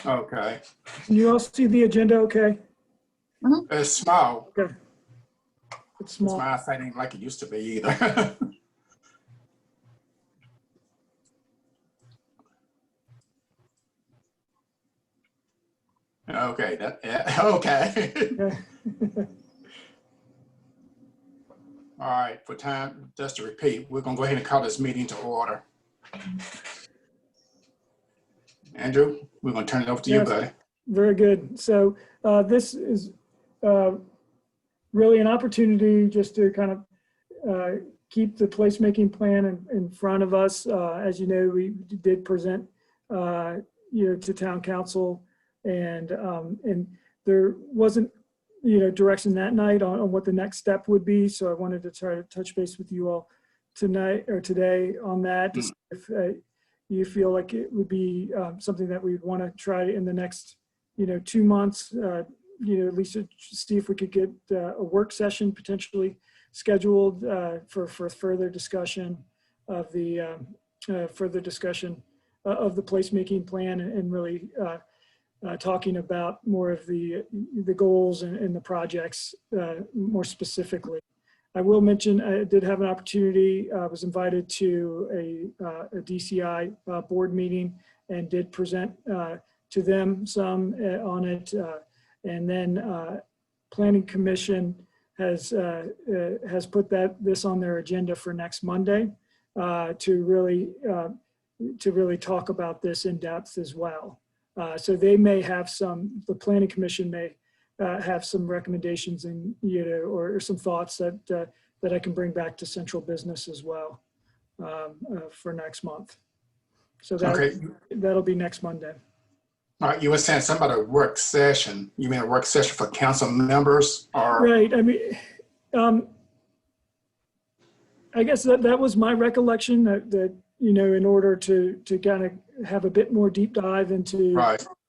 Okay. Can you all see the agenda okay? It's small. Okay. It's small. My eyesight ain't like it used to be either. Okay, okay. Okay. All right, for time, just to repeat, we're gonna go ahead and call this meeting to order. Andrew, we're gonna turn it over to you, Yes. buddy. Very good. So this is really an opportunity just to kind of keep the placemaking plan in front of us. As you know, we did present to town council, and there wasn't direction that night on what the next step would be. So I wanted to try to touch base with you all tonight or today on that, to see if you feel like it would be something that we would want to try in the next 2 months, at least to see if we could get a work session potentially scheduled for further discussion of the placemaking plan, and really talking about more of the goals and the projects more specifically. I will mention I did have an opportunity. I was invited to a DCI board meeting and did present to them some on it. And then Planning Commission has put this on their agenda for next Monday to really talk about this in depth as well. So they may have the Planning Commission may have some recommendations and or some thoughts that I can bring back to central business as well for next month. So that'll be next Monday. All right, you were saying something about a work session. You mean a work session for council members, or? Right. I mean, I guess that was my recollection, that in order to kind of have a bit more deep dive into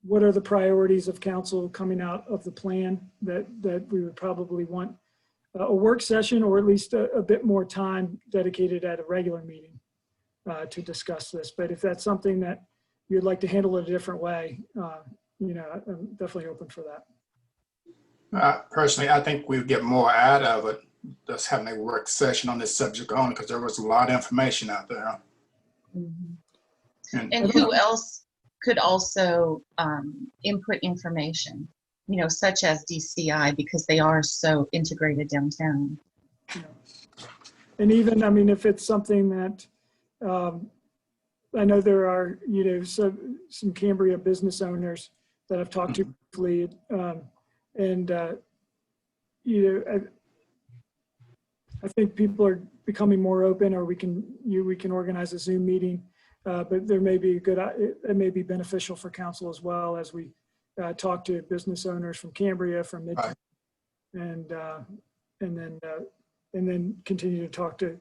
what are the priorities of council coming out of the plan, that we would probably want a work session, or at least a bit more time dedicated at a regular meeting to discuss this. But if that's something that you'd like to handle it a different way, I'm definitely open for that. Personally, I think we would get more out of it just having a work session on this subject only, because there was a lot of information out there. Mm-hmm. And who else could also input information, such as DCI, because they are so integrated downtown. Yeah. And even, I mean, if it's something that, I know there are, some Cambria business owners that I've talked to briefly, and I think people are becoming more open, or we can organize a Zoom meeting, but there may be it may be beneficial for council as well, as we talk to business owners from Cambria, from Midtown, and then continue to talk to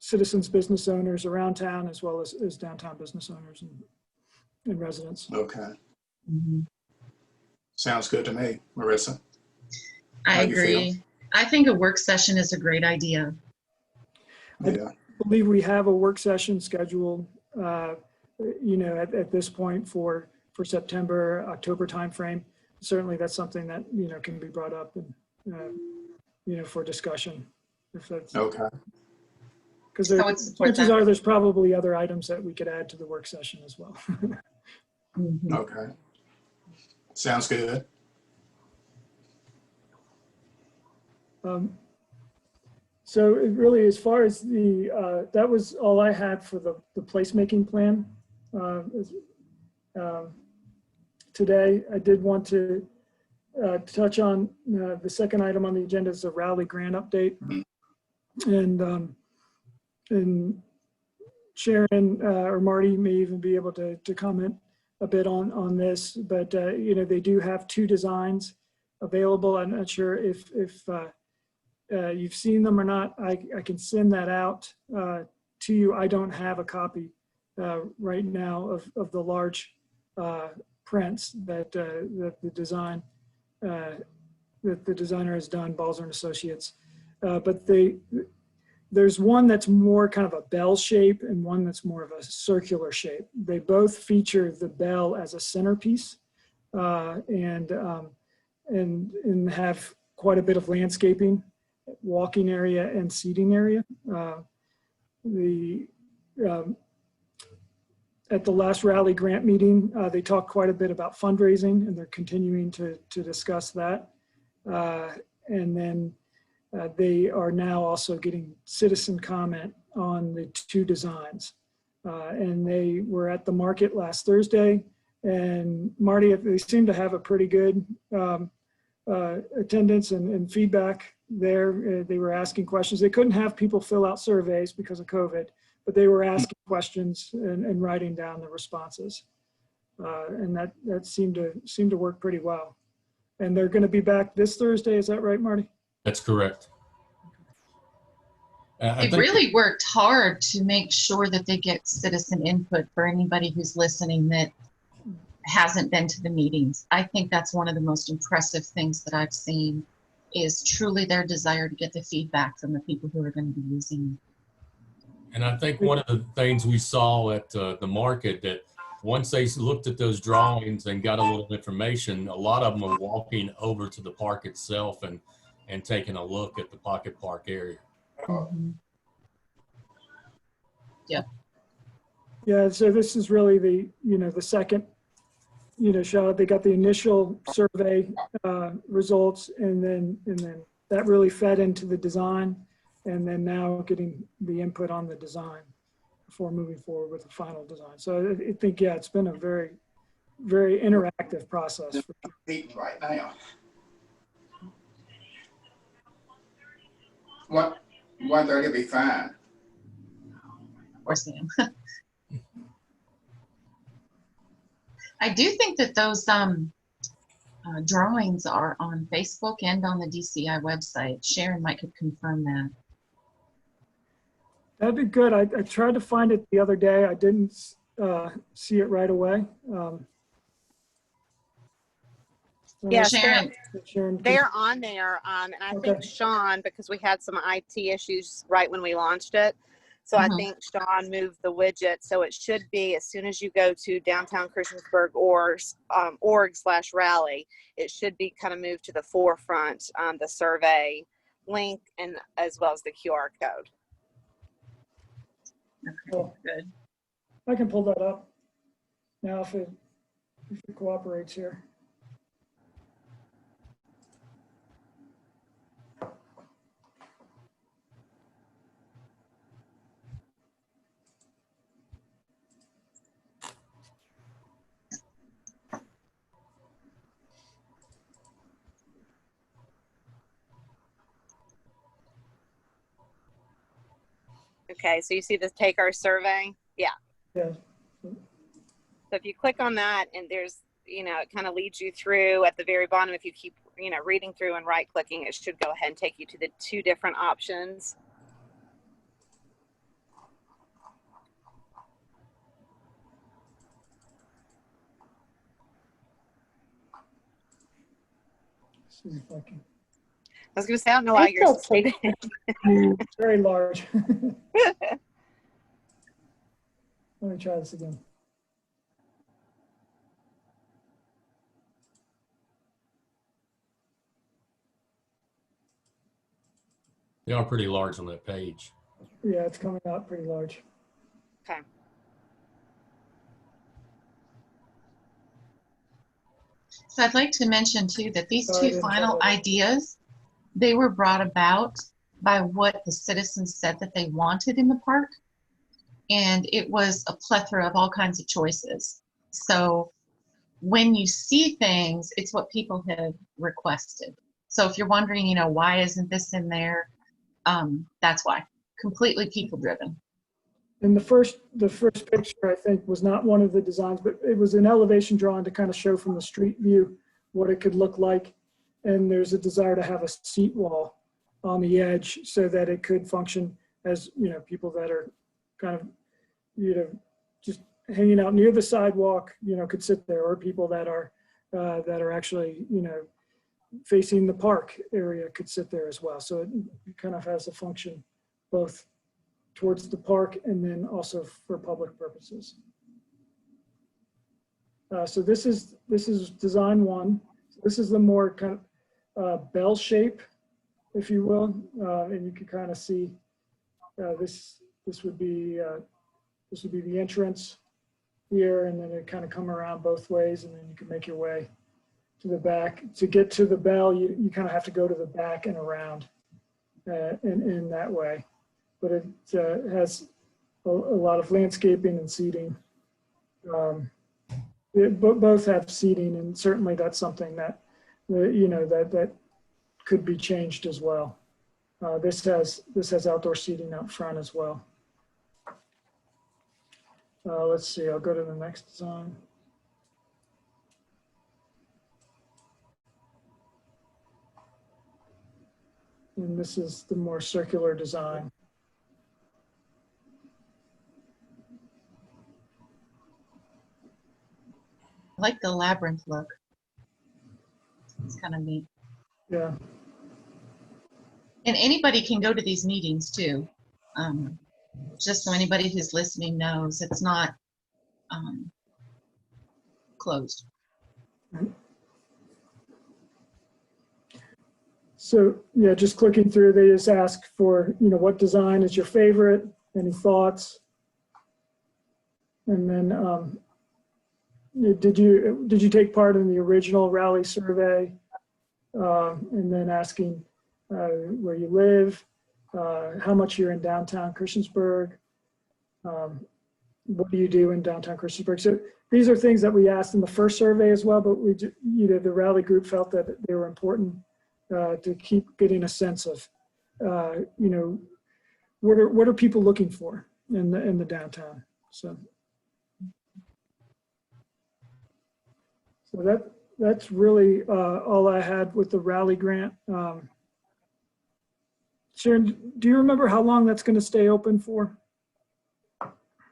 citizens, business owners around town, as well as downtown business owners and residents. Okay. Mm-hmm. Sounds good to me, Marissa. I agree. I think a work session is a great idea. Yeah. I believe we have a work session scheduled, at this point for September, October timeframe. Certainly that's something that, can be brought up and, for discussion. If that's okay. Because chances are there's probably other items that we could add to the work session as well. Mm-hmm. Okay. Sounds good. So it really, as far as that was all I had for the placemaking plan. Today, I did want to touch on the second item on the agenda is the Rowley grant update. And Sharon or Marty may even be able to comment a bit on this, but they do have 2 designs available. I'm not sure if you've seen them or not. I can send that out to you. I don't have a copy right now of the large prints that the design that the designer has done, Balzer and Associates. But There's one that's more kind of a bell shape and one that's more of a circular shape. They both feature the bell as a centerpiece, and have quite a bit of landscaping, walking area and seating area. At the last Rally grant meeting, they talked quite a bit about fundraising, and they're continuing to discuss that. And then they are now also getting citizen comment on the two designs. And they were at the market last Thursday, and Marty, they seem to have a pretty good attendance and feedback there. They were asking questions. They couldn't have people fill out surveys because of COVID, but they were asking questions and writing down the responses. And that seemed to work pretty well. And they're going to be back this Thursday. Is that right, Marty? That's correct. They really worked hard to make sure that they get citizen input for anybody who's listening that hasn't been to the meetings. I think that's one of the most impressive things that I've seen, is truly their desire to get the feedback from the people who are going to be using it. And I think one of the things we saw at the market, that once they looked at those drawings and got a little information, a lot of them are walking over to the park itself and taking a look at the Pocket Park area. Mm-hmm. Yep. Yeah, so this is really the second, shot. They got the initial survey results, and then that really fed into the design, and then now getting the input on the design before moving forward with the final design. So I think, yeah, it's been a very, very interactive process. Right now. What? 1:30 will be fine. Or Sam. I do think that those drawings are on Facebook and on the DCI website. Sharon might could confirm that. That'd be good. I tried to find it the other day. I didn't see it right away. Yeah, Sharon, they're on there. And I think Sean, because we had some IT issues right when we launched it. So I think Sean moved the widget. So it should be, as soon as you go to downtown Christiansburg org/rally, it should be kind of moved to the forefront, the survey link, and as well as the QR code. Okay, Cool. good. I can pull that up now if it cooperates here. Okay, so you see the Take Our Survey? Yeah. Yeah. So if you click on that, and there's, it kind of leads you through at the very bottom. If you keep, reading through and right clicking, it should go ahead and take you to the two different options. See if I can. I was going to say, I don't know why you're sleeping. It's very large. Let me try this again. They are pretty large on that page. Yeah, it's coming out pretty large. Okay. So I'd like to mention too that these two final ideas, they were brought about by what the citizens said that they wanted in the park. And it was a plethora of all kinds of choices. So when you see things, it's what people have requested. So if you're wondering, why isn't this in there? That's why. Completely people driven. And the first picture, I think, was not one of the designs, but it was an elevation drawing to kind of show from the street view what it could look like. And there's a desire to have a seat wall on the edge so that it could function as, people that are kind of, just hanging out near the sidewalk, could sit there, or people that are actually, facing the park area could sit there as well. So it kind of has a function both towards the park and then also for public purposes. So this is design one. This is the more kind of bell shape, if you will, and you can kind of see this would be the entrance here, and then it kind of come around both ways, and then you can make your way to the back. To get to the bell, you kind of have to go to the back and around in that way. But it has a lot of landscaping and seating. Both have seating, and certainly that's something that that could be changed as well. This has outdoor seating out front as well. Let's see, I'll go to the next design. And this is the more circular design. I like the labyrinth look. It's kind of neat. Yeah. And anybody can go to these meetings too. Just so anybody who's listening knows, it's not closed. So yeah, just clicking through, they just ask for, what design is your favorite, any thoughts? And then did you take part in the original rally survey? And then asking where you live, how much you're in downtown Christiansburg, what do you do in downtown Christiansburg? So these are things that we asked in the first survey as well, but the rally group felt that they were important to keep getting a sense of, what are people looking for in the downtown? So that's really all I had with the rally grant. Sharon, do you remember how long that's going to stay open for?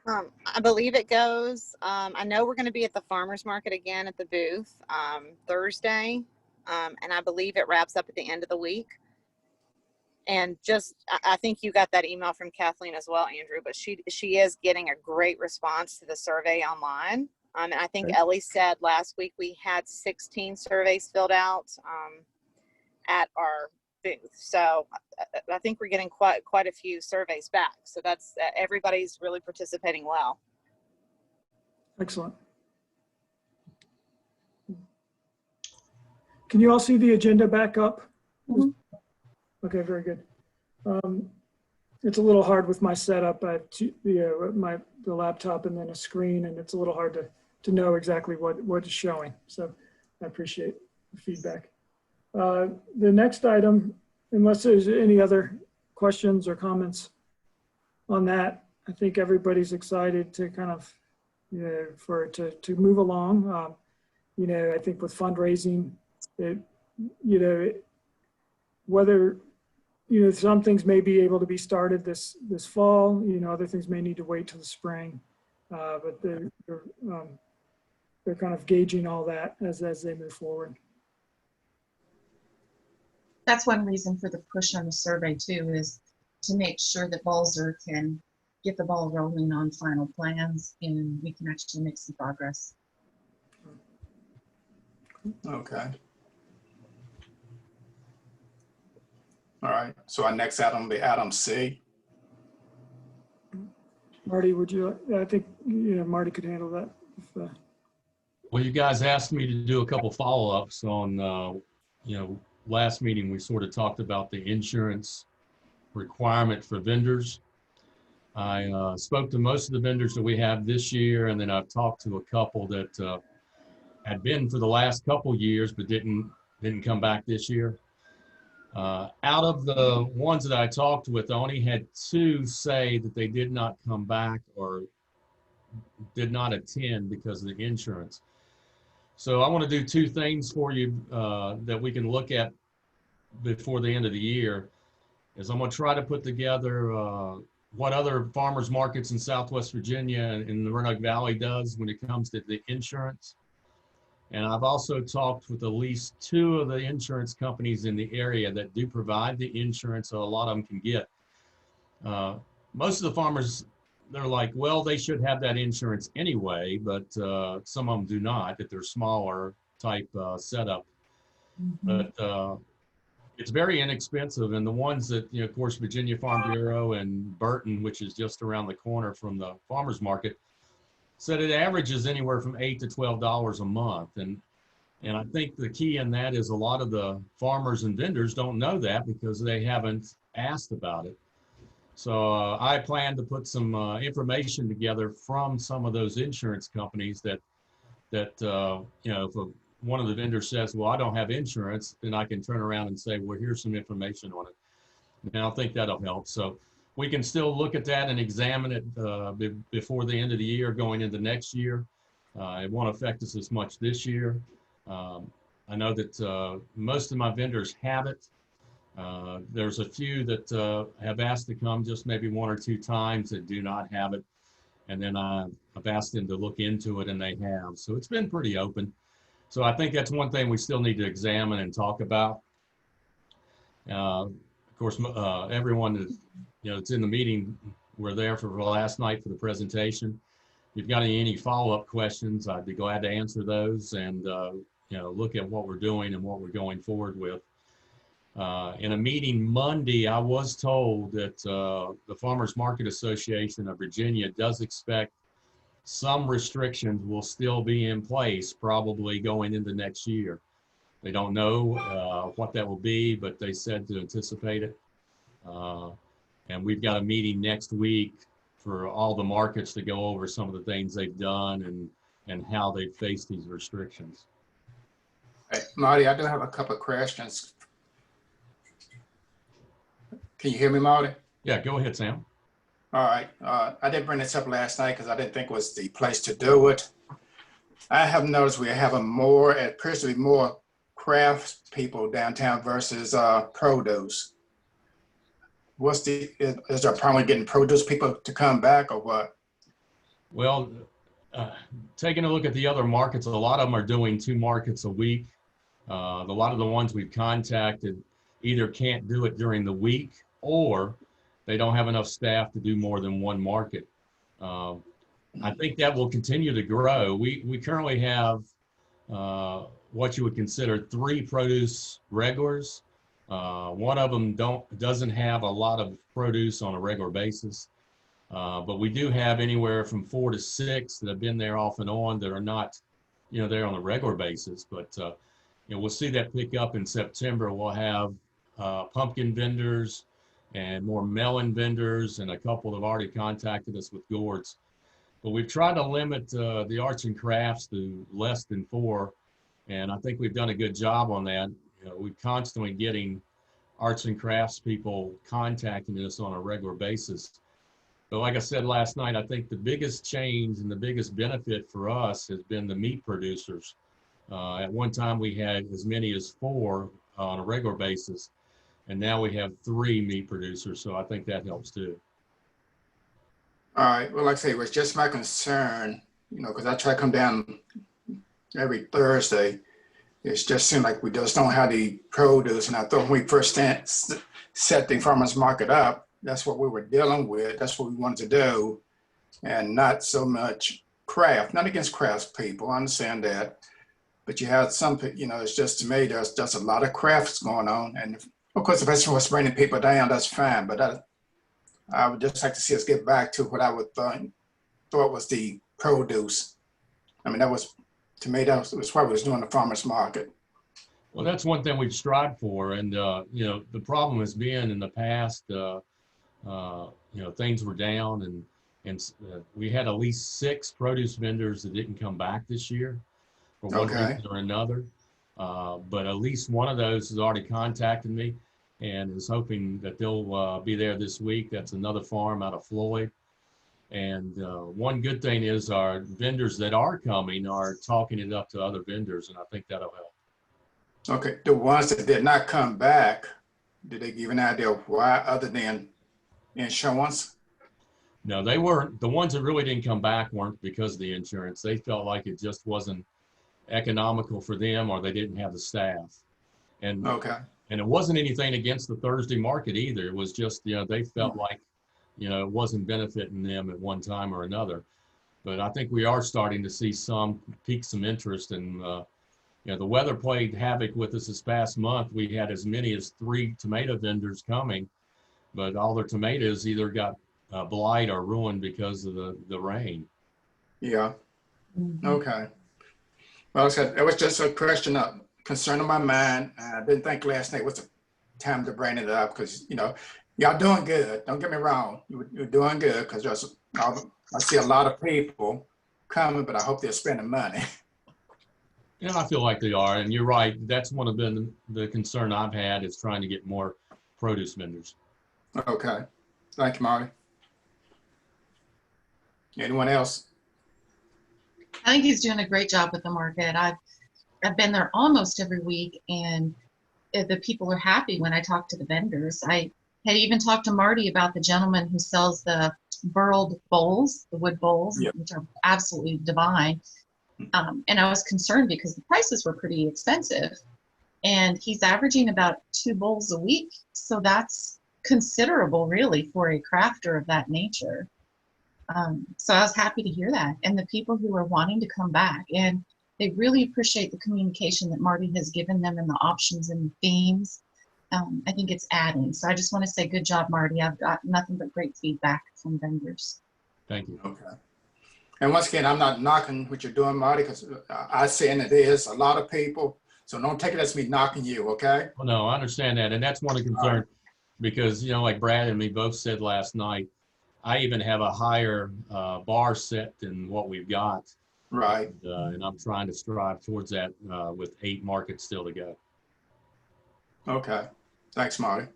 I believe it goes. I know we're going to be at the farmers market again at the booth Thursday, and I believe it wraps up at the end of the week. And I think you got that email from Kathleen as well, Andrew, but she is getting a great response to the survey online. And I think Ellie said last week we had 16 surveys filled out at our booth. So I think we're getting quite a few surveys back. So that's everybody's really participating well. Excellent. Can you all see the agenda back up? Mm-hmm. Okay, very good. It's a little hard with my setup. I have the laptop and then a screen, and it's a little hard to know exactly what is showing. So I appreciate the feedback. The next item, unless there's any other questions or comments on that, I think everybody's excited to kind of, to move along. I think with fundraising, whether, some things may be able to be started this fall, other things may need to wait till the spring, but they're kind of gauging all that as they move forward. That's one reason for the push on the survey too, is to make sure that Balzer can get the ball rolling on final plans and we can actually make some progress. Okay. All right, so our next item will be item C. Marty, I think, Marty could handle that. Well, you guys asked me to do a couple follow-ups on, last meeting, we sort of talked about the insurance requirement for vendors. I spoke to most of the vendors that we have this year, and then I've talked to a couple that had been for the last couple years, but didn't come back this year. Out of the ones that I talked with, I only had 2 say that they did not come back or did not attend because of the insurance. So I want to do 2 things for you that we can look at before the end of the year. Is I'm going to try to put together what other farmers markets in Southwest Virginia and in the Roanoke Valley does when it comes to the insurance. And I've also talked with at least 2 of the insurance companies in the area that do provide the insurance, so a lot of them can get. most of the farmers, they're like, well, they should have that insurance anyway, but some of them do not, if they're smaller type setup. But it's very inexpensive. And the ones that, you know, of course, Virginia Farm Bureau and Burton, which is just around the corner from the farmer's market, said it averages anywhere from $8 to $12 a month. And I think the key in that is a lot of the farmers and vendors don't know that because they haven't asked about it. So I plan to put some information together from some of those insurance companies that you know, if one of the vendors says, well, I don't have insurance, then I can turn around and say, well, here's some information on it. And I think that'll help. So we can still look at that and examine it before the end of the year, going into next year. It won't affect us as much this year. I know that most of my vendors have it. There's a few that have asked to come just maybe 1 or 2 times that do not have it. And then I've asked them to look into it, and they have. So it's been pretty open. So I think that's one thing we still need to examine and talk about. Of course, everyone that, you know, it's in the meeting, we're there for last night for the presentation. If you've got any follow-up questions, I'd be glad to answer those and, you know, look at what we're doing and what we're going forward with. In a meeting Monday, I was told that the Farmers Market Association of Virginia does expect some restrictions will still be in place, probably going into next year. They don't know what that will be, but they said to anticipate it. And we've got a meeting next week for all the markets to go over some of the things they've done and how they've faced these restrictions. Hey, Marty, I do have a couple of questions. Can you hear me, Marty? Yeah, go ahead, Sam. All right. I didn't bring this up last night because I didn't think it was the place to do it. I have noticed we're having more, it appears to be more craft people downtown versus produce. Is there a problem with getting produce people to come back or what? Well, taking a look at the other markets, a lot of them are doing 2 markets a week. A lot of the ones we've contacted either can't do it during the week or they don't have enough staff to do more than 1 market. I think that will continue to grow. We currently have what you would consider 3 produce regulars. One of them doesn't have a lot of produce on a regular basis, but we do have anywhere from 4 to 6 that have been there off and on that are not, you know, there on a regular basis. But you know, we'll see that pick up in September. We'll have pumpkin vendors and more melon vendors, and a couple have already contacted us with gourds. But we've tried to limit the arts and crafts to less than 4, and I think we've done a good job on that. You know, we're constantly getting arts and crafts people contacting us on a regular basis. But like I said last night, I think the biggest change and the biggest benefit for us has been the meat producers. At one time we had as many as 4 on a regular basis, and now we have 3 meat producers. So I think that helps too. All right. Well, like I say, it was just my concern, you know, because I try to come down every Thursday. It just seemed like we just don't have the produce. And I thought when we first set the farmers market up, that's what we were dealing with. That's what we wanted to do, and not so much craft. Not against crafts people, I understand that. But you have some, you know, it's just to me, there's just a lot of crafts going on. And of course, if that's what's bringing people down, that's fine. But I would just like to see us get back to what I would thought was the produce. I mean, that was, to me, that was why we was doing the farmer's market. Well, that's one thing we've strived for. And, you know, the problem has been in the past, you know, things were down and we had at least 6 produce vendors that didn't come back this year for one reason or another. But at least one of those has already contacted me and is hoping that they'll be there this week. That's another farm out of Floyd. And one good thing is our vendors that are coming are talking it up to other vendors, and I think that'll help. Okay, the ones that did not come back, did they give an idea of why other than insurance? No, they weren't. The ones that really didn't come back weren't because of the insurance. They felt like it just wasn't economical for them, or they didn't have the staff. And okay. And it wasn't anything against the Thursday market either. It was just, you know, they felt like it wasn't benefiting them at one time or another. But I think we are starting to see some interest in, the weather played havoc with us this past month. We had as many as 3 tomato vendors coming, but all their tomatoes either got blight or ruined because of the rain. Yeah. Mhm. Okay. Well, I said, it was just a question of concern on my mind. I didn't think last night was the time to bring it up because, y'all doing good. Don't get me wrong. You're doing good because I see a lot of people coming, but I hope they're spending money. And I feel like they are. And you're right. That's one of the concern I've had is trying to get more produce vendors. Okay. Thank you, Marty. Anyone else? I think he's doing a great job with the market. I've been there almost every week, and the people are happy when I talk to the vendors. I had even talked to Marty about the gentleman who sells the burled bowls, the wood bowls, Yep. which are absolutely divine. And I was concerned because the prices were pretty expensive, and he's averaging about 2 bowls a week. So that's considerable, really, for a crafter of that nature. So I was happy to hear that, and the people who are wanting to come back, and they really appreciate the communication that Marty has given them and the options and the themes. I think it's adding. So I just want to say good job, Marty. I've got nothing but great feedback from vendors. Thank you. Okay. And once again, I'm not knocking what you're doing, Marty, because I say it is a lot of people. So don't take it as me knocking you, okay? Well, no, I understand that. And that's one of the concerns because, like Brad and me both said last night, I even have a higher bar set than what we've got. Right. And I'm trying to strive towards that with 8 markets still to go. Okay. Thanks, Marty.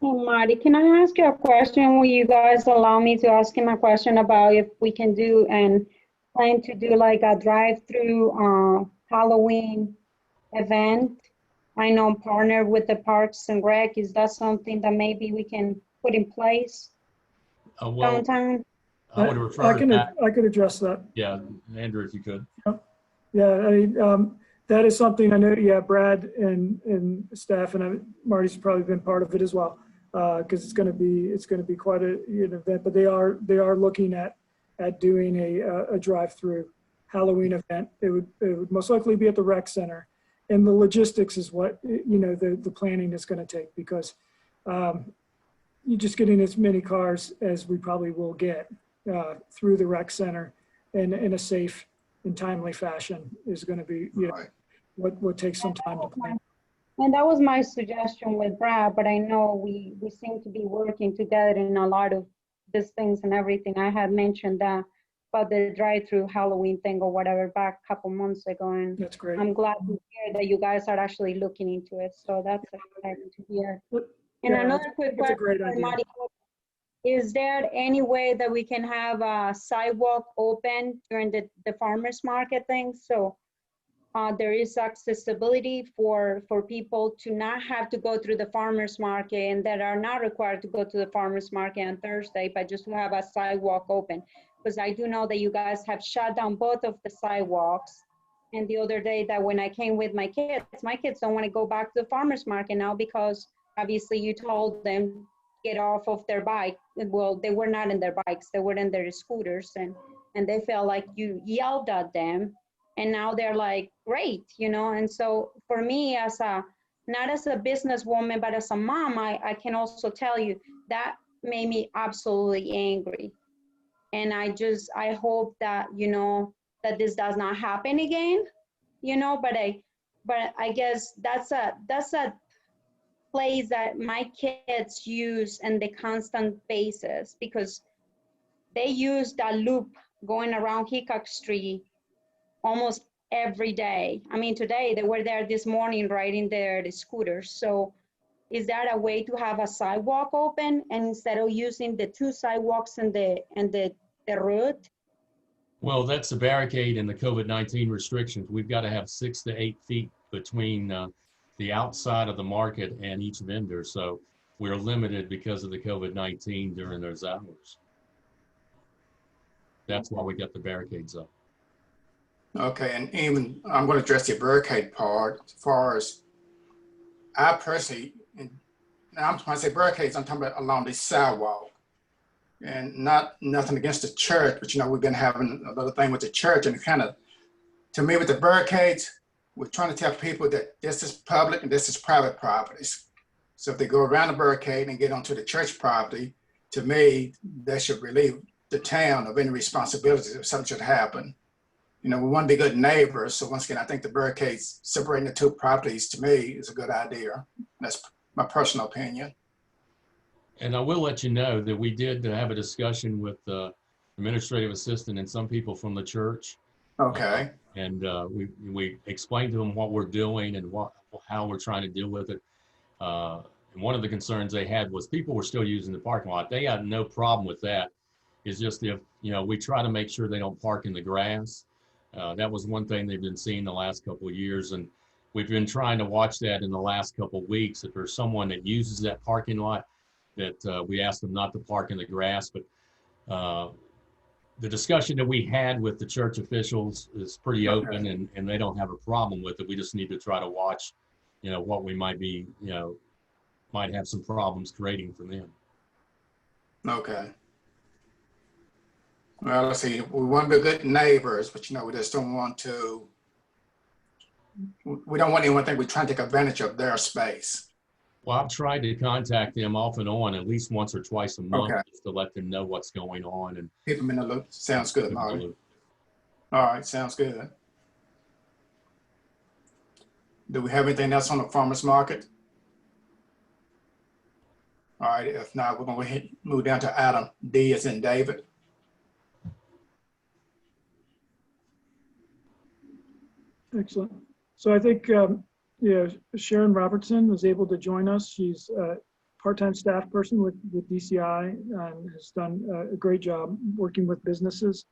Hey, Marty, can I ask you a question? Will you guys allow me to ask him a question about if we can do and plan to do like a drive-through Halloween event? I know partner with the Parks and Rec. Is that something that maybe we can put in place Well, downtown? I would refer to that. I could address that. Yeah, Andrew, if you could. Yeah, I mean, that is something I know, yeah, Brad and staff and Marty's probably been part of it as well. Because it's going to be quite an event, but they are looking at doing a drive-through Halloween event. It would most likely be at the rec center, and the logistics is what the planning is going to take because you're just getting as many cars as we probably will get through the rec center and in a safe and timely fashion is going to be Right. what takes some time to plan. And that was my suggestion with Brad, but I know we seem to be working together in a lot of these things and everything. I had mentioned that about the drive-through Halloween thing or whatever back a couple months ago, and That's great. I'm glad to hear that you guys are actually looking into it. So that's exciting to hear. But, And yeah, another quick it's a question, great idea. Marty, is there any way that we can have a sidewalk open during the farmers market thing? So there is accessibility for people to not have to go through the farmers market and that are not required to go to the farmers market on Thursday, but just to have a sidewalk open. Because I do know that you guys have shut down both of the sidewalks. And the other day that when I came with my kids don't want to go back to the farmers market now because obviously you told them get off of their bike. Well, they were not in their bikes, they were in their scooters and they felt like you yelled at them. And now they're like, great, and so for me not as a businesswoman, but as a mom, I can also tell you that made me absolutely angry. And I hope that, that this does not happen again, but I guess that's a place that my kids use on the constant basis because they use that loop going around Hickok Street almost every day. I mean, today they were there this morning riding the scooters. So is that a way to have a sidewalk open and instead of using the 2 sidewalks and the road? Well, that's the barricade and the COVID-19 restrictions. We've got to have 6 to 8 feet between the outside of the market and each vendor. So we're limited because of the COVID-19 during those hours. That's why we got the barricades up. Okay, and even I'm going to address the barricade part as far as I personally now when I say barricades, I'm talking about along the sidewalk. And nothing against the church, but we've been having a little thing with the church, and kind of, to me, with the barricades, we're trying to tell people that this is public and this is private properties. So if they go around the barricade and get onto the church property, to me, that should relieve the town of any responsibilities if something should happen. We want to be good neighbors. So once again, I think the barricades separating the two properties, to me, is a good idea. That's my personal opinion. And I will let you know that we did have a discussion with the administrative assistant and some people from the church. Okay. And we explained to them what we're doing and how we're trying to deal with it. And one of the concerns they had was people were still using the parking lot. They had no problem with that. It's just if, we try to make sure they don't park in the grass. That was one thing they've been seeing the last couple of years. And we've been trying to watch that in the last couple of weeks. If there's someone that uses that parking lot, that we ask them not to park in the grass. But the discussion that we had with the church officials is pretty open, and they don't have a problem with it. We just need to try to watch, what we might be, might have some problems creating for them. Okay. Well, let's see. We want to be good neighbors, but we just don't want to. We don't want anyone to think we're trying to take advantage of their space. Well, I've tried to contact them off and on at least once or twice a month, Okay. just to let them know what's going on and Keep them in the loop. Sounds good, Marty. All right, sounds good. Do we have anything else on the farmer's market? All right, if not, we're going to move down to Adam D as in David. Excellent. So I think, Sharon Robertson was able to join us. She's a part-time staff person with DCI and has done a great job working with businesses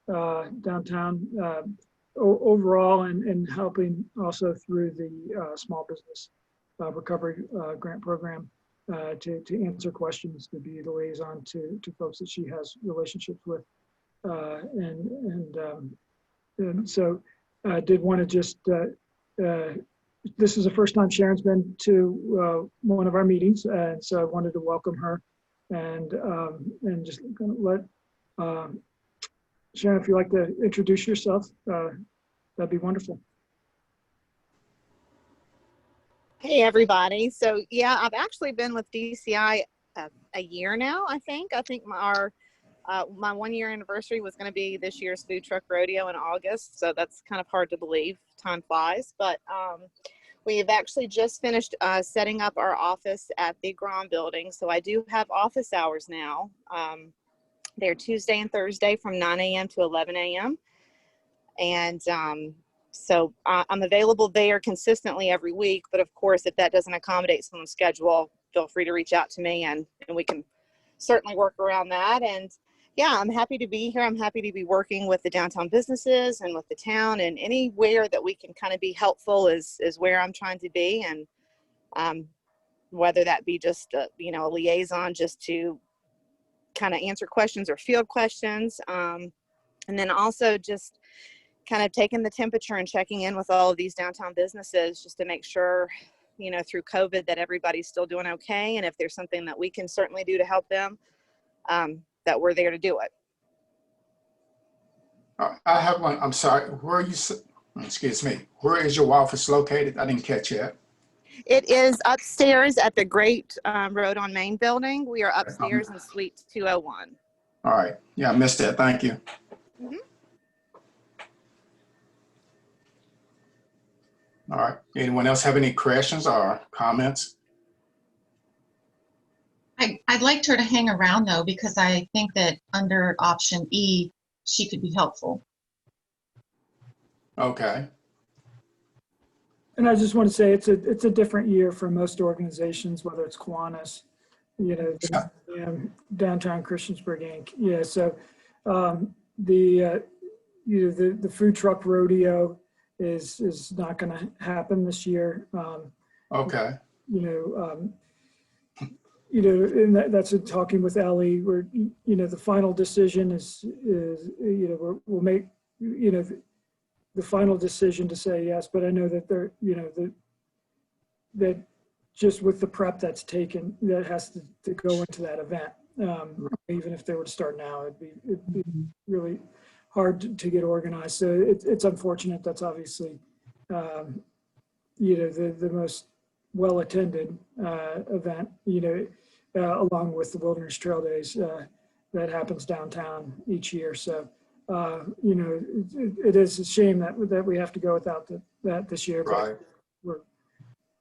downtown overall and helping also through the small business recovery grant program to answer questions, to be the liaison to folks that she has relationships with. And so I did want to just, this is the first time Sharon's been to one of our meetings, and so I wanted to welcome her and just kind of let Sharon, if you'd like to introduce yourself, that'd be wonderful. Hey, everybody. So, yeah, I've actually been with DCI a year now, I think. I think my 1 year anniversary was going to be this year's food truck rodeo in August. So that's kind of hard to believe. Time flies. But we've actually just finished setting up our office at the Grom building. So I do have office hours now. They're Tuesday and Thursday from 9 a.m. to 11 a.m. And so I'm available there consistently every week. But of course, if that doesn't accommodate someone's schedule, feel free to reach out to me and we can certainly work around that. And yeah, I'm happy to be here. I'm happy to be working with the downtown businesses and with the town, and anywhere that we can kind of be helpful is where I'm trying to be. And whether that be just a liaison just to kind of answer questions or field questions. And then also just kind of taking the temperature and checking in with all of these downtown businesses just to make sure, through COVID that everybody's still doing okay. And if there's something that we can certainly do to help them, that we're there to do it. I have one. I'm sorry. Excuse me. Where is your office located? I didn't catch that. It is upstairs at the Great Road on Main building. We are upstairs in Suite 201. All right. Yeah, I missed that. Thank you. Mm-hmm. All right. Anyone else have any questions or comments? I'd like her to hang around though, because I think that under option E, she could be helpful. Okay. And I just want to say it's a different year for most organizations, whether it's Kiwanis, Downtown Christiansburg Inc. Yeah, so the food truck rodeo is not going to happen this year. Okay. And that's in talking with Ellie, where the final decision is we'll make the final decision to say yes, but I know that that just with the prep that's taken, that has to go into that event. Even if they were to start now, it'd be really hard to get organized. So it's unfortunate. That's obviously, the most well-attended event, along with the Wilderness Trail Days that happens downtown each year. So, it is a shame that we have to go without that this year. Right. But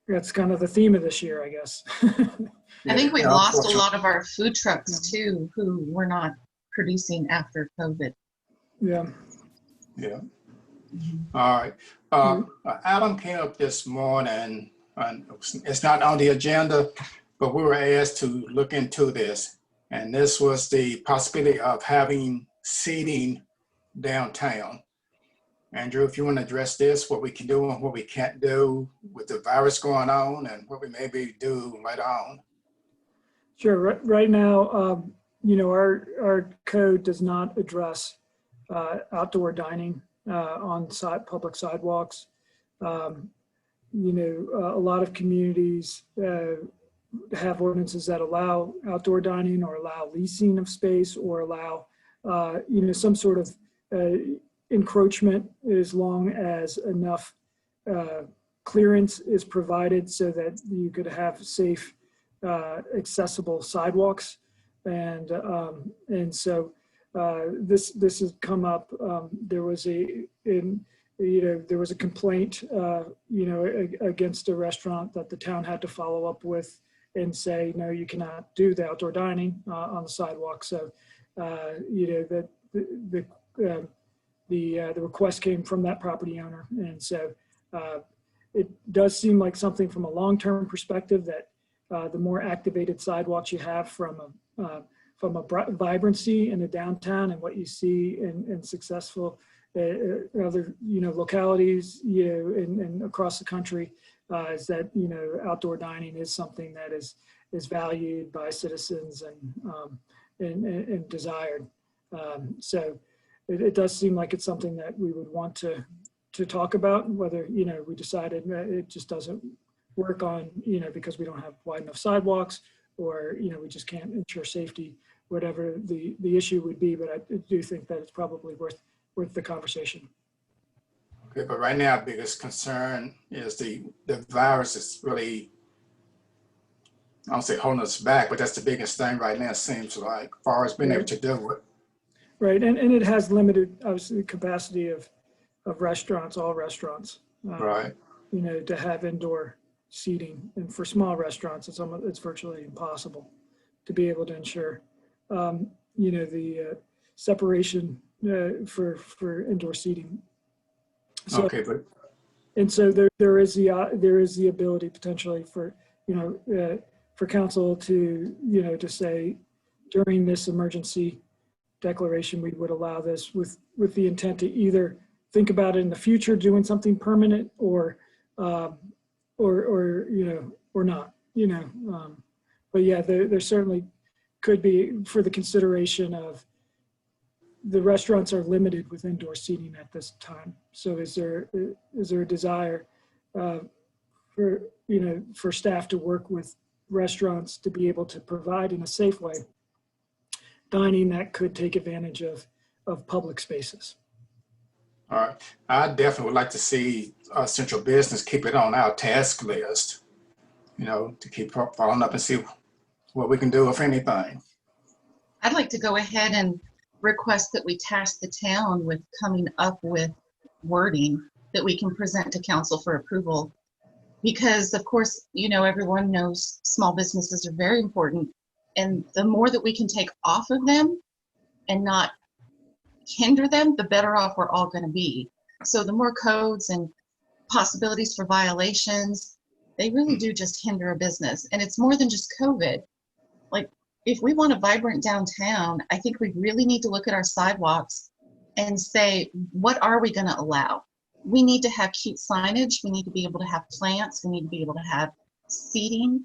that's kind of the theme of this year, I guess. I think we've Yeah, lost a unfortunately. lot of our food trucks too, who were not producing after COVID. Yeah. Yeah. All right. Adam came up this morning, and it's not on the agenda, but we were asked to look into this. And this was the possibility of having seating downtown. Andrew, if you want to address this, what we can do and what we can't do with the virus going on and what we maybe do later on. Sure. Right now, our code does not address outdoor dining on public sidewalks. A lot of communities have ordinances that allow outdoor dining or allow leasing of space or allow, some sort of encroachment as long as enough clearance is provided so that you could have safe, accessible sidewalks. And so this has come up. There was a complaint, against a restaurant that the town had to follow up with and say, no, you cannot do the outdoor dining on the sidewalk. So, the request came from that property owner. And so it does seem like something from a long-term perspective that the more activated sidewalks you have from a vibrancy in the downtown and what you see in successful other localities and across the country is that outdoor dining is something that is valued by citizens and desired. So it does seem like it's something that we would want to talk about, whether we decided that it just doesn't work on because we don't have wide enough sidewalks, or we just can't ensure safety, whatever the issue would be. But I do think that it's probably worth the conversation. Okay, but right now, our biggest concern is the virus is really, I don't say holding us back, but that's the biggest thing right now, it seems like, as far as being able to do it. Right, and it has limited, obviously, capacity of restaurants, all restaurants. Right. To have indoor seating, and for small restaurants, it's virtually impossible to be able to ensure, the separation for indoor seating. So, Okay, but and so there is the ability potentially for for council to to say during this emergency declaration we would allow this with the intent to either think about it in the future doing something permanent or not. But yeah, there certainly could be for the consideration of the restaurants are limited with indoor seating at this time. So is there a desire for staff to work with restaurants to be able to provide in a safe way dining that could take advantage of public spaces? all right, I definitely would like to see central business keep it on our task list, to keep following up and see what we can do, if anything. I'd like to go ahead and request that we task the town with coming up with wording that we can present to council for approval. Because of course, everyone knows small businesses are very important. And the more that we can take off of them and not hinder them, the better off we're all going to be. So the more codes and possibilities for violations, they really do just hinder a business. And it's more than just COVID. Like, if we want a vibrant downtown, I think we really need to look at our sidewalks and say, what are we going to allow? We need to have cute signage. We need to be able to have plants. We need to be able to have seating.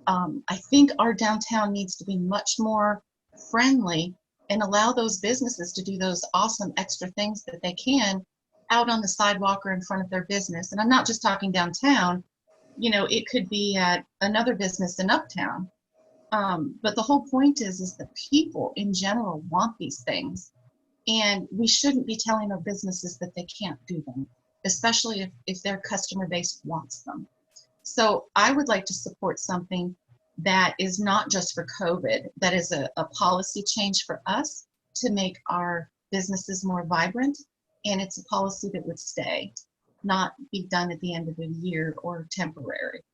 I think our downtown needs to be much more friendly and allow those businesses to do those awesome extra things that they can out on the sidewalk or in front of their business. And I'm not just talking downtown. you know, it could be at another business in Uptown. But the whole point is that people in general want these things, and we shouldn't be telling our businesses that they can't do them, especially if their customer base wants them. So I would like to support something that is not just for COVID, that is a policy change for us to make our businesses more vibrant, and it's a policy that would stay, not be done at the end of the year or temporary.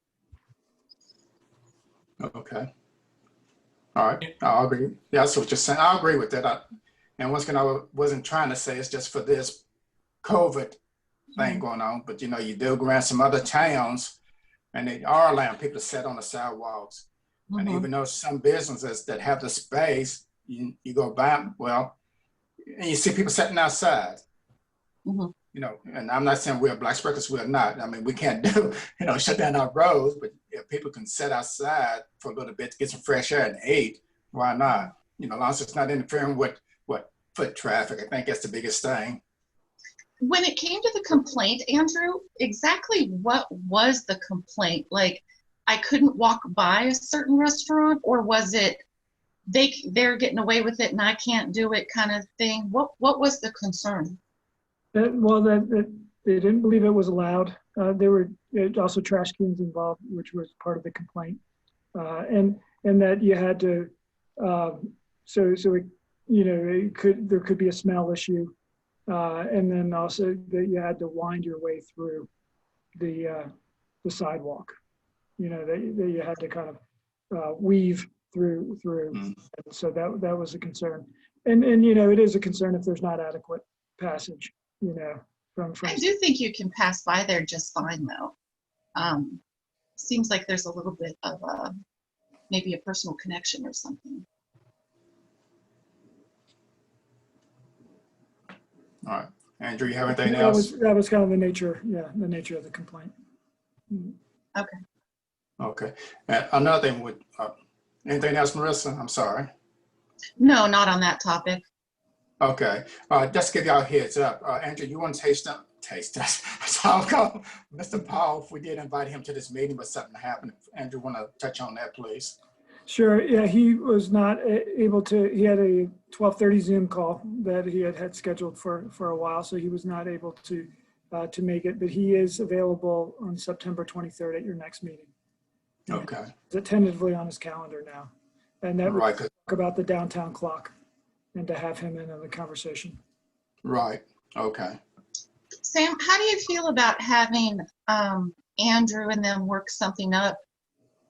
Okay. All right, I'll agree. Yeah, that's what you're saying. I agree with that. And once again, I wasn't trying to say it's just for this COVID thing going on, but you know, you do go around some other towns and they are allowing people to sit on the sidewalks. And even though some businesses that have the space, you go by, well, and you see people sitting outside. You know, and I'm not saying we're Black Speckers, we're not. I mean, we can't do, you know, shut down our roads, but if people can sit outside for a little bit to get some fresh air and eat, why not? You know, as long as it's not interfering with foot traffic, I think that's the biggest thing. When it came to the complaint, Andrew, exactly what was the complaint? Like, I couldn't walk by a certain restaurant, or was it they're getting away with it and I can't do it kind of thing? What was the concern? That they didn't believe it was allowed. There were also trash cans involved, which was part of the complaint, and that you had to. So it, you know, there could be a smell issue, and then also that you had to wind your way through the sidewalk. You know, that you had to kind of weave through. And so that was a concern, and you know, it is a concern if there's not adequate passage. You know, from I do think you can pass by there just fine, though. Seems like there's a little bit of maybe a personal connection or something. All right, Andrew, you have anything else? That was kind of the nature of the complaint. Okay. Okay. Another thing would, anything else, Marissa? I'm sorry. No, not on that topic. Okay, just to give y'all a heads up, Andrew, you want to taste us? So I'll call Mr. Powell if we did invite him to this meeting, but something happened. Andrew, want to touch on that, please? Sure. Yeah, he was not able to. He had a 12:30 Zoom call that he had scheduled for a while, so he was not able to make it. But he is available on September 23rd at your next meeting. Okay. It's tentatively on his calendar now, and that Right. would talk about the downtown clock, and to have him in on the conversation. Right. Okay. Sam, how do you feel about having Andrew and them work something up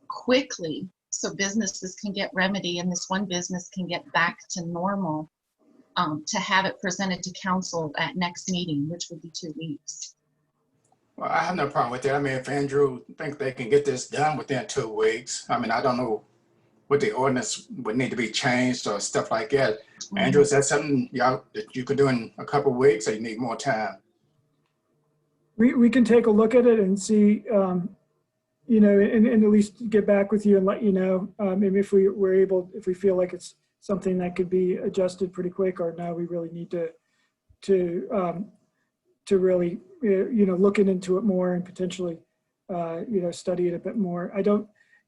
quickly so businesses can get remedy and this one business can get back to normal, to have it presented to council at next meeting, which would be 2 weeks? Well, I have no problem with that. I mean, if Andrew thinks they can get this done within 2 weeks, I mean, I don't know what the ordinance would need to be changed or stuff like that. Andrew, is that something y'all that you could do in a couple of weeks, or you need more time? We can take a look at it and see, you know, and at least get back with you and let you know. Maybe if we feel like it's something that could be adjusted pretty quick, or no, we really need to really, you know, looking into it more and potentially, you know, study it a bit more.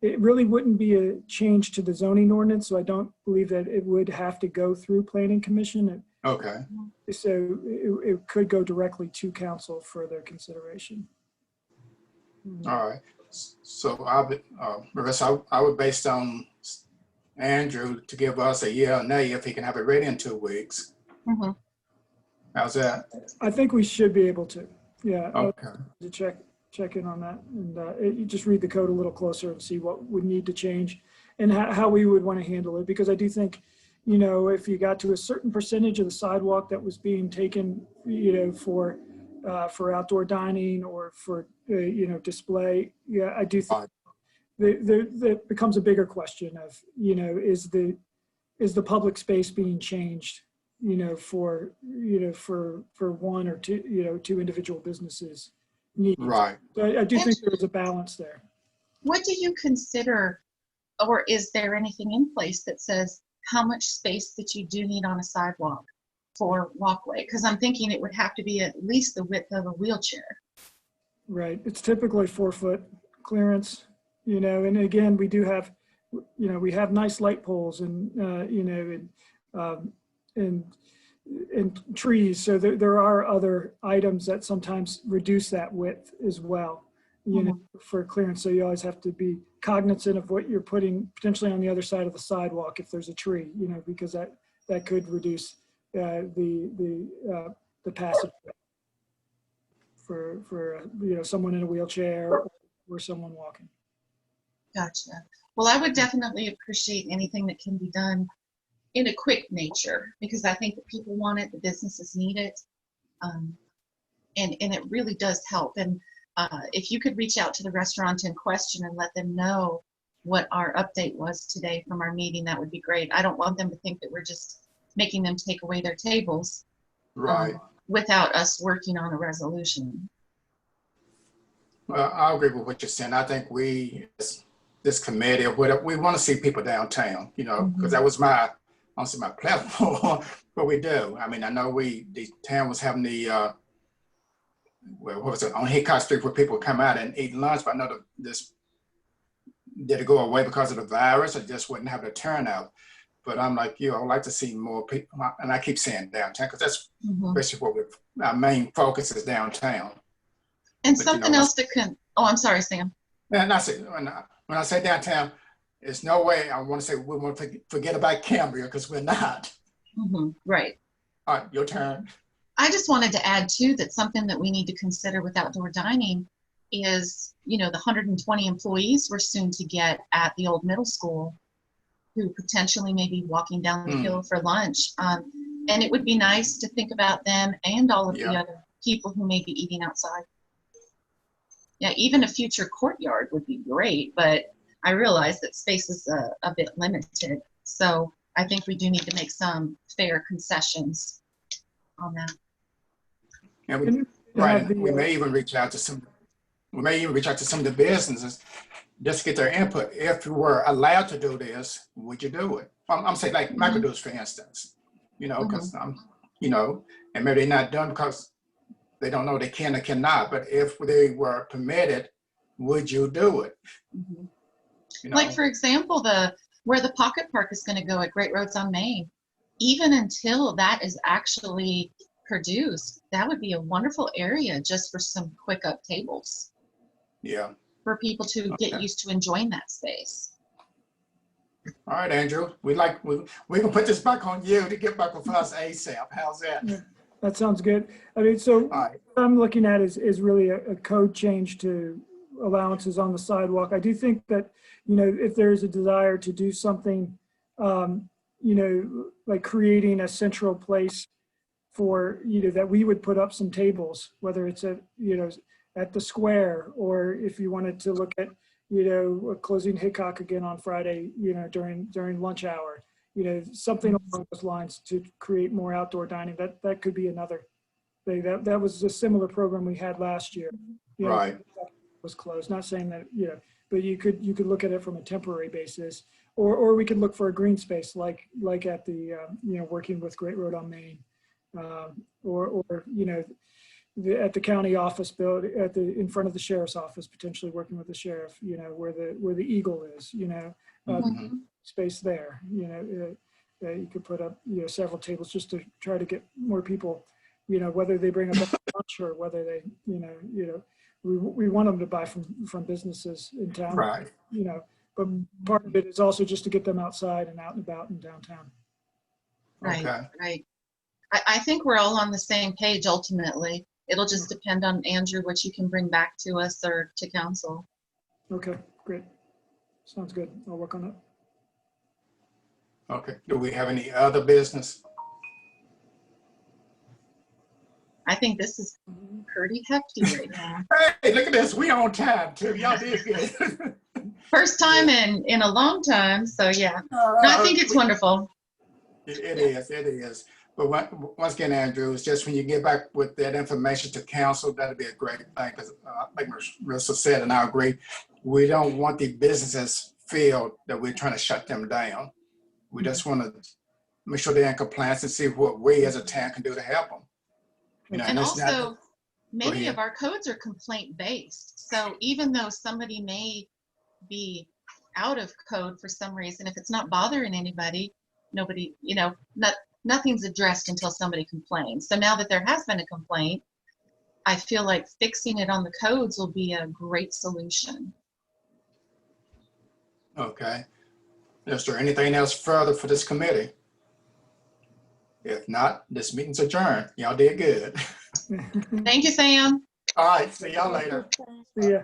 It really wouldn't be a change to the zoning ordinance, so I don't believe that it would have to go through Planning Commission. Okay. So it could go directly to council for their consideration. All right. So Marissa, I would based on Andrew to give us a yeah or nay if he can have it ready in 2 weeks. How's that? I think we should be able to. Yeah. Okay. To check in on that, and you just read the code a little closer and see what would need to change and how we would want to handle it. Because I do think, you know, if you got to a certain percentage of the sidewalk that was being taken, you know, for outdoor dining or for, you know, display, yeah, I do think that becomes a bigger question of, you know, is the public space being changed, you know, for one or two, you know, two individual businesses needs. Right. So I do think there is a balance there. What do you consider, or is there anything in place that says how much space that you do need on a sidewalk for walkway? Because I'm thinking it would have to be at least the width of a wheelchair. Right. It's typically 4 foot clearance, and again, we do have, we have nice light poles and, and trees. So there are other items that sometimes reduce that width as well, for clearance. So you always have to be cognizant of what you're putting potentially on the other side of the sidewalk if there's a tree, because that could reduce the passage for someone in a wheelchair or someone walking. Gotcha. Well, I would definitely appreciate anything that can be done in a quick nature, because I think that people want it, the businesses need it, and it really does help. And if you could reach out to the restaurant in question and let them know what our update was today from our meeting, that would be great. I don't want them to think that we're just making them take away their tables, Right. without us working on a resolution. Well, I agree with what you're saying. I think this committee or whatever, we want to see people downtown, because that was my platform, but we do. I mean, I know the town was having the, what was it, on Hickok Street where people come out and eat lunch, but I know did it go away because of the virus or just wouldn't have the turnout? But I'm like you, I would like to see more people, and I keep saying downtown, because that's basically what our main focus is downtown. And But, something else that can, oh, I'm sorry, Sam. And I say, when I say downtown, there's no way I want to say we want to forget about Cambria, because we're not. Right. All right, your turn. I just wanted to add too that something that we need to consider with outdoor dining is, the 120 employees we're soon to get at the old middle school who potentially may be walking down the hill for lunch. And it would be nice to think about them and all of the other people who may be eating outside. Yeah, even a future courtyard would be great, but I realize that space is a bit limited. So I think we do need to make some fair concessions on that. And we may even reach out to some of the businesses just to get their input. If you were allowed to do this, would you do it? I'm saying like microdose, for instance, because and maybe they're not done because they don't know they can or cannot, but if they were permitted, would you do it? Like, for example, where the pocket park is going to go at Great Roads on Main, even until that is actually produced, that would be a wonderful area just for some quick up tables. Yeah. For people to get used to enjoying that space. All right, Andrew, we can put this back on you to get back with us ASAP. How's that? Yeah, that sounds good. I mean, so what I'm looking at is really a code change to allowances on the sidewalk. I do think that, if there's a desire to do something, like creating a central place for, that we would put up some tables, whether it's at the square, or if you wanted to look at, closing Hickok again on Friday, during lunch hour, something along those lines to create more outdoor dining. That could be another thing. That was a similar program we had last year. Right. Was closed. Not saying that, but you could look at it from a temporary basis, or we could look for a green space like at the, working with Great Road on Main, or at the county office building, in front of the sheriff's office, potentially working with the sheriff, where the Eagle is, space there, you could put up, several tables just to try to get more people, whether they bring a lunch or whether they, we want them to buy from businesses in town, right? But part of it is also just to get them outside and out and about in downtown. Right, Okay. right. I think we're all on the same page ultimately. It'll just depend on, Andrew, what you can bring back to us or to council. Okay, great. Sounds good. I'll work on it. Okay. Do we have any other business? I think this is pretty hefty right now. Hey, look at this. We on time too. Y'all did good. First time in a long time. So yeah, no, I think it's wonderful. It is. But once again, Andrew, it's just when you get back with that information to council, that'd be a great thing. Because like Marissa said, and I agree, we don't want the businesses feel that we're trying to shut them down. We just want to make sure they're in compliance and see what we as a town can do to help them. And also, many ahead. of our codes are complaint based. So even though somebody may be out of code for some reason, if it's not bothering anybody, nobody, nothing's addressed until somebody complains. So now that there has been a complaint, I feel like fixing it on the codes will be a great solution. Okay. Is there anything else further for this committee? If not, this meeting's adjourned. Y'all did good. Thank you, Sam. All right, see y'all later. See ya.